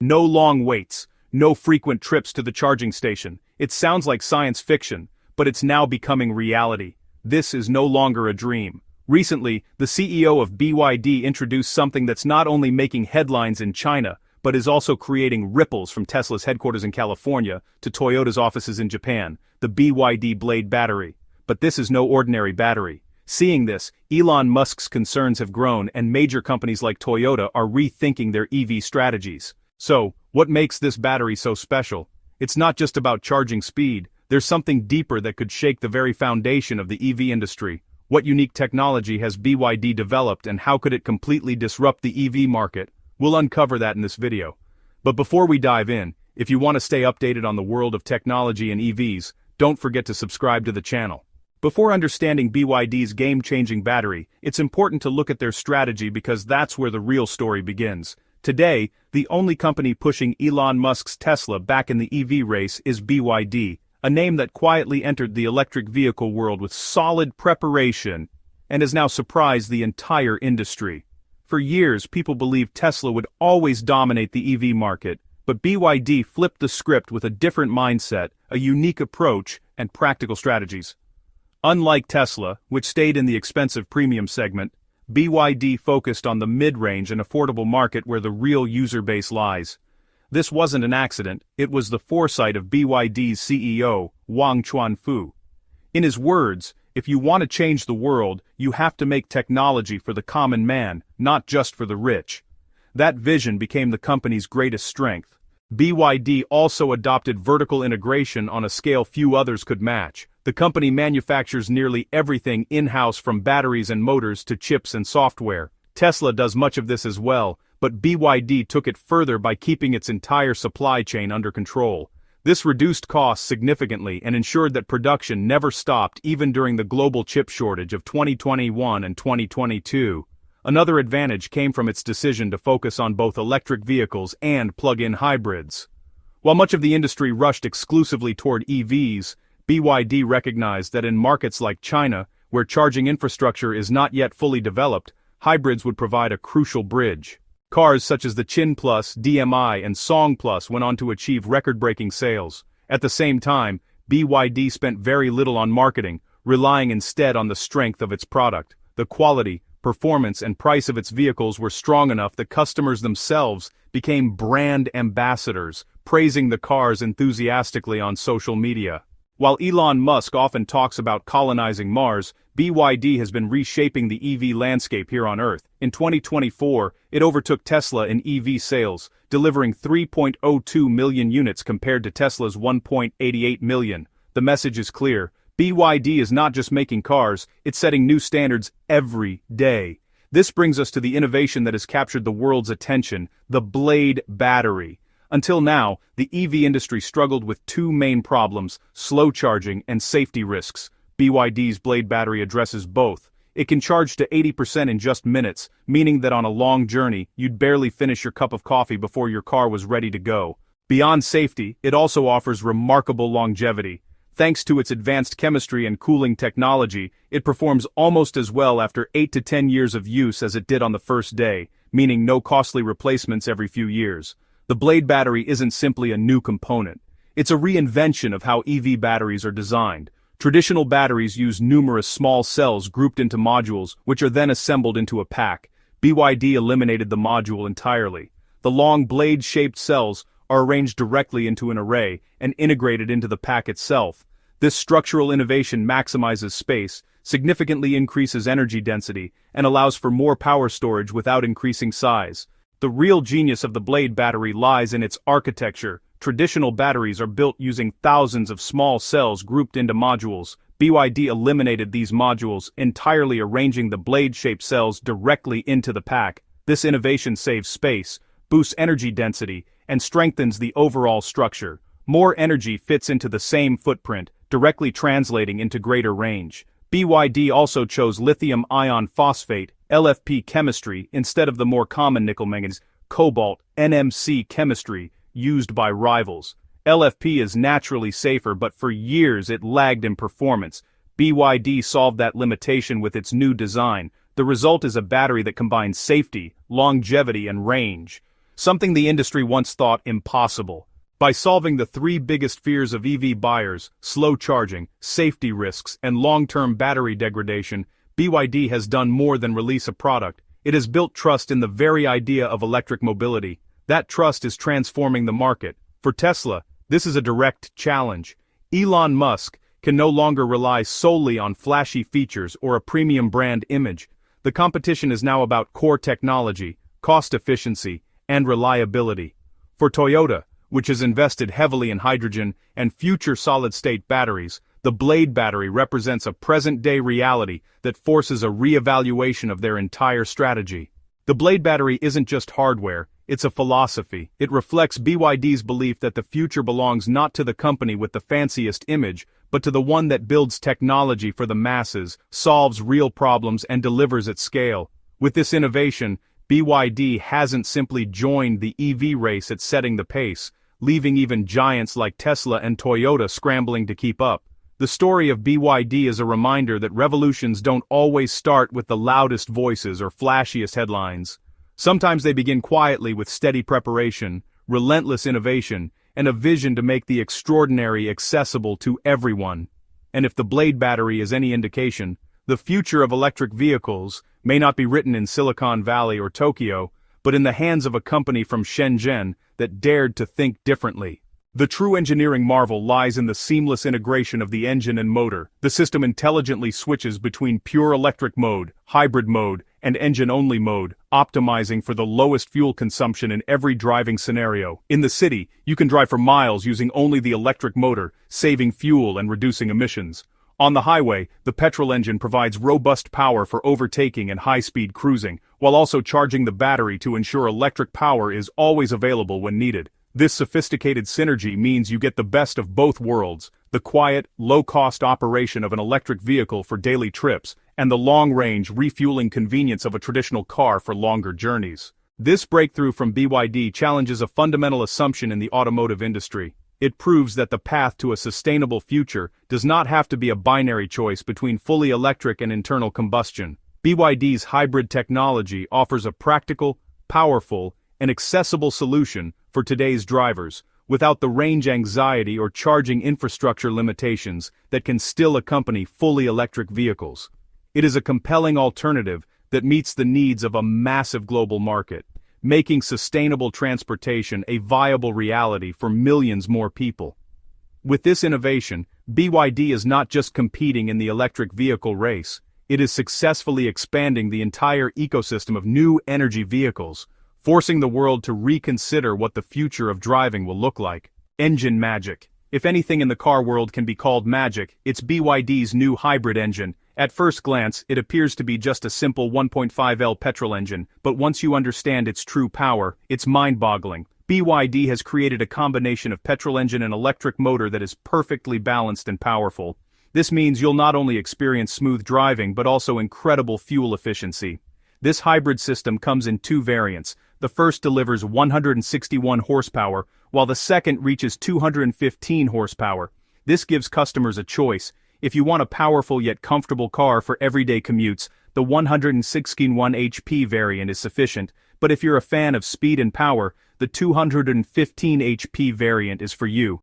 No long waits, no frequent trips to the charging station. It sounds like science fiction, but it's now becoming reality. This is no longer a dream. Recently, the CEO of BYD introduced something that's not only making headlines in China, but is also creating ripples from Tesla's headquarters in California to Toyota's offices in Japan, the BYD Blade battery. But this is no ordinary battery. Seeing this, Elon Musk's concerns have grown and major companies like Toyota are rethinking their EV strategies. So, what makes this battery so special? It's not just about charging speed, there's something deeper that could shake the very foundation of the EV industry. What unique technology has BYD developed and how could it completely disrupt the EV market? We'll uncover that in this video. But before we dive in, if you want to stay updated on the world of technology and EVs, don't forget to subscribe to the channel. Before understanding BYD's game-changing battery, it's important to look at their strategy because that's where the real story begins. Today, the only company pushing Elon Musk's Tesla back in the EV race is BYD, a name that quietly entered the electric vehicle world with solid preparation and has now surprised the entire industry. For years, people believed Tesla would always dominate the EV market, but BYD flipped the script with a different mindset, a unique approach, and practical strategies. Unlike Tesla, which stayed in the expensive premium segment, BYD focused on the mid-range and affordable market where the real user base lies. This wasn't an accident, it was the foresight of BYD's CEO, Wang Chuanfu. In his words, if you want to change the world, you have to make technology for the common man, not just for the rich. That vision became the company's greatest strength. BYD also adopted vertical integration on a scale few others could match. The company manufactures nearly everything in-house from batteries and motors to chips and software. Tesla does much of this as well, but BYD took it further by keeping its entire supply chain under control. This reduced costs significantly and ensured that production never stopped even during the global chip shortage of 2021 and 2022. Another advantage came from its decision to focus on both electric vehicles and plug-in hybrids. While much of the industry rushed exclusively toward EVs, BYD recognized that in markets like China, where charging infrastructure is not yet fully developed, hybrids would provide a crucial bridge. Cars such as the Qin Plus, DMI, and Song Plus went on to achieve record-breaking sales. At the same time, BYD spent very little on marketing, relying instead on the strength of its product. The quality, performance, and price of its vehicles were strong enough that customers themselves became brand ambassadors, praising the cars enthusiastically on social media. While Elon Musk often talks about colonizing Mars, BYD has been reshaping the EV landscape here on Earth. In 2024, it overtook Tesla in EV sales, delivering 3.02 million units compared to Tesla's 1.88 million. The message is clear. BYD is not just making cars, it's setting new standards every day. This brings us to the innovation that has captured the world's attention, the Blade battery. Until now, the EV industry struggled with two main problems, slow charging and safety risks. BYD's Blade battery addresses both. It can charge to 80% in just minutes, meaning that on a long journey, you'd barely finish your cup of coffee before your car was ready to go. Beyond safety, it also offers remarkable longevity. Thanks to its advanced chemistry and cooling technology, it performs almost as well after 8 to 10 years of use as it did on the first day, meaning no costly replacements every few years. The Blade battery isn't simply a new component. It's a reinvention of how EV batteries are designed. Traditional batteries use numerous small cells grouped into modules, which are then assembled into a pack. BYD eliminated the module entirely. The long blade-shaped cells are arranged directly into an array and integrated into the pack itself. This structural innovation maximizes space, significantly increases energy density, and allows for more power storage without increasing size. The real genius of the Blade battery lies in its architecture. Traditional batteries are built using thousands of small cells grouped into modules. BYD eliminated these modules, entirely arranging the blade-shaped cells directly into the pack. This innovation saves space, boosts energy density, and strengthens the overall structure. More energy fits into the same footprint, directly translating into greater range. BYD also chose lithium-ion phosphate, LFP chemistry, instead of the more common nickel-manganese, cobalt, NMC chemistry, used by rivals. LFP is naturally safer, but for years it lagged in performance. BYD solved that limitation with its new design. The result is a battery that combines safety, longevity, and range. something the industry once thought impossible. By solving the three biggest fears of EV buyers, slow charging, safety risks, and long-term battery degradation, BYD has done more than release a product. It has built trust in the very idea of electric mobility. That trust is transforming the market. For Tesla, this is a direct challenge. Elon Musk can no longer rely solely on flashy features or a premium brand image. The competition is now about core technology, cost efficiency, and reliability. For Toyota, which has invested heavily in hydrogen and future solid-state batteries, the Blade battery represents a present-day reality that forces a re-evaluation of their entire strategy. The Blade battery isn't just hardware, it's a philosophy. It reflects BYD's belief that the future belongs not to the company with the fanciest image, but to the one that builds technology for the masses, solves real problems, and delivers at scale. With this innovation, BYD hasn't simply joined the EV race at setting the pace, leaving even giants like Tesla and Toyota scrambling to keep up. The story of BYD is a reminder that revolutions don't always start with the loudest voices or flashiest headlines. Sometimes they begin quietly with steady preparation, relentless innovation, and a vision to make the extraordinary accessible to everyone. And if the Blade battery is any indication, the future of electric vehicles may not be written in Silicon Valley or Tokyo, but in the hands of a company from Shenzhen that dared to think differently. The true engineering marvel lies in the seamless integration of the engine and motor. The system intelligently switches between pure electric mode, hybrid mode, and engine-only mode, optimizing for the lowest fuel consumption in every driving scenario. In the city, you can drive for miles using only the electric motor, saving fuel and reducing emissions. On the highway, the petrol engine provides robust power for overtaking and high-speed cruising, while also charging the battery to ensure electric power is always available when needed. This sophisticated synergy means you get the best of both worlds, the quiet, low-cost operation of an electric vehicle for daily trips, and the long-range, refueling convenience of a traditional car for longer journeys. This breakthrough from BYD challenges a fundamental assumption in the automotive industry. It proves that the path to a sustainable future does not have to be a binary choice between fully electric and internal combustion. BYD's hybrid technology offers a practical, powerful, and accessible solution for today's drivers, without the range anxiety or charging infrastructure limitations that can still accompany fully electric vehicles. It is a compelling alternative that meets the needs of a massive global market, making sustainable transportation a viable reality for millions more people. With this innovation, BYD is not just competing in the electric vehicle race, it is successfully expanding the entire ecosystem of new energy vehicles, forcing the world to reconsider what the future of driving will look like. Engine magic. If anything in the car world can be called magic, it's BYD's new hybrid engine. At first glance, it appears to be just a simple 1.5L petrol engine, but once you understand its true power, it's mind-boggling. BYD has created a combination of petrol engine and electric motor that is perfectly balanced and powerful. This means you'll not only experience smooth driving but also incredible fuel efficiency. This hybrid system comes in two variants. The first delivers 161 horsepower, while the second reaches 215 horsepower. This gives customers a choice. If you want a powerful yet comfortable car for everyday commutes, the 161 HP variant is sufficient, but if you're a fan of speed and power, the 215 HP variant is for you.